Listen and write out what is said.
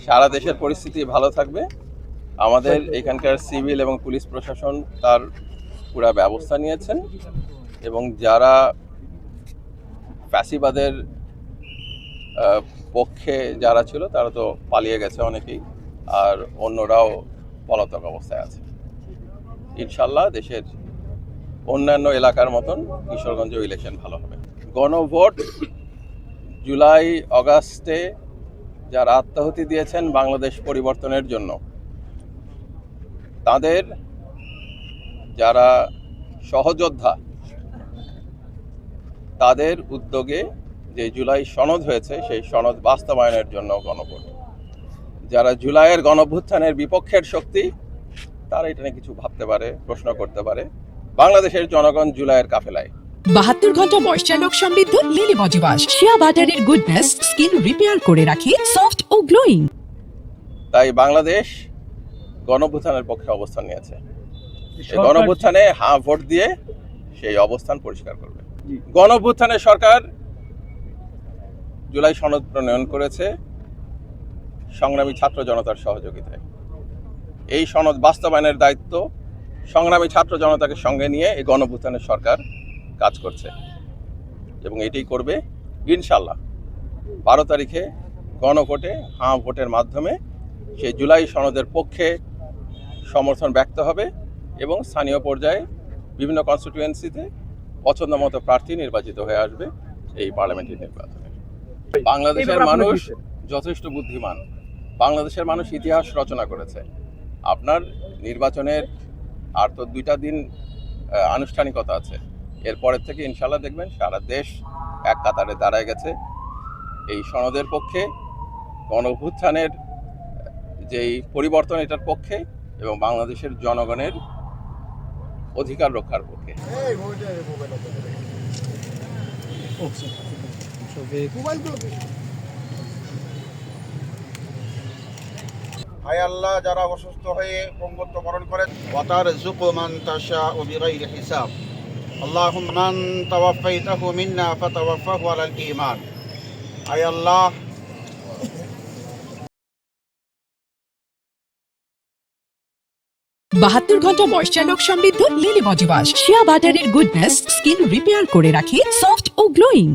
সারা দেশের পরিস্থিতি ভালো থাকবে। আমাদের এখানকার সিভিল এবং পুলিশ প্রশাসন তার পুরা ব্যবস্থা নিয়েছেন এবং যারা ফ্যাসিবাদের পক্ষে যারা ছিল তারা তো পালিয়ে গেছে অনেকেই, আর অন্যরাও পলাতক অবস্থায় আছে। ইনশাল্লাহ দেশের অন্যান্য এলাকার মতন কিশোরগঞ্জেও ইলেকশন ভালো হবে। গণভোট জুলাই অগাস্টে যারা আত্মাহুতি দিয়েছেন বাংলাদেশ পরিবর্তনের জন্য, তাদের যারা সহযোদ্ধা তাদের উদ্যোগে যে জুলাই সনদ হয়েছে সেই সনদ বাস্তবায়নের জন্য গণভোট। যারা জুলাইয়ের গণঅভ্যুত্থানের বিপক্ষের শক্তি তারা এটা নিয়ে কিছু ভাবতে পারে, প্রশ্ন করতে পারে। বাংলাদেশের জনগণ জুলাইয়ের কাফেলায়। 72 ঘন্টা ময়েশ্চার লক সমৃদ্ধ লিলি বডি ওয়াশ, শিয়া বাটারের গুডনেস স্কিন রিপেয়ার করে রাখে সফট ও গ্লোয়িং। তাই বাংলাদেশ গণঅভ্যুত্থানের পক্ষে অবস্থান নিয়েছে। এই গণঅভ্যুত্থানে হ্যাঁ ভোট দিয়ে সেই অবস্থান পরিষ্কার করবে। গণঅভ্যুত্থানের সরকার জুলাই সনদ প্রণয়ন করেছে সংগ্রামী ছাত্র জনতার সহযোগিতায়। এই সনদ বাস্তবায়নের দায়িত্ব সংগ্রামী ছাত্র জনতাকে সঙ্গে নিয়ে এই গণঅভ্যুত্থানের সরকার কাজ করছে এবং এটাই করবে ইনশাল্লাহ। 12 তারিখে গণভোটে হ্যাঁ ভোটের মাধ্যমে সেই জুলাই সনদের পক্ষে সমর্থন ব্যক্ত হবে এবং স্থানীয় পর্যায়ে বিভিন্ন কনস্টিটিউয়েন্সিতে পছন্দ মতো প্রার্থী নির্বাচিত হয়ে আসবে এই পার্লামেন্টারি নির্বাচনে। বাংলাদেশের মানুষ যথেষ্ট বুদ্ধিমান। বাংলাদেশের মানুষ ইতিহাস রচনা করেছে। আপনার নির্বাচনের আর তো 2টা দিন আনুষ্ঠানিকতা আছে, এরপরের থেকে ইনশাল্লাহ দেখবেন সারা দেশ এক কাতারে দাঁড়ায় গেছে এই সনদের পক্ষে, গণঅভ্যুত্থানের যেই পরিবর্তন এটার পক্ষে এবং বাংলাদেশের জনগণের অধিকার রক্ষার পক্ষে। হায় আল্লাহ, যারা অসুস্থ হয়ে পঙ্গুত্ব বরণ করেন, ওয়াতারযুকু মান তাশাউ বিগাইরি হিসাব। আল্লাহুম্মা মান তাওয়াফাইতাহু মিন্না ফাতাওয়াফাহু আলাল ঈমান। হায় আল্লাহ, 72 ঘন্টা ময়েশ্চার লক সমৃদ্ধ লিলি বডি ওয়াশ, শিয়া বাটারের গুডনেস স্কিন রিপেয়ার করে রাখে সফট ও গ্লোয়িং।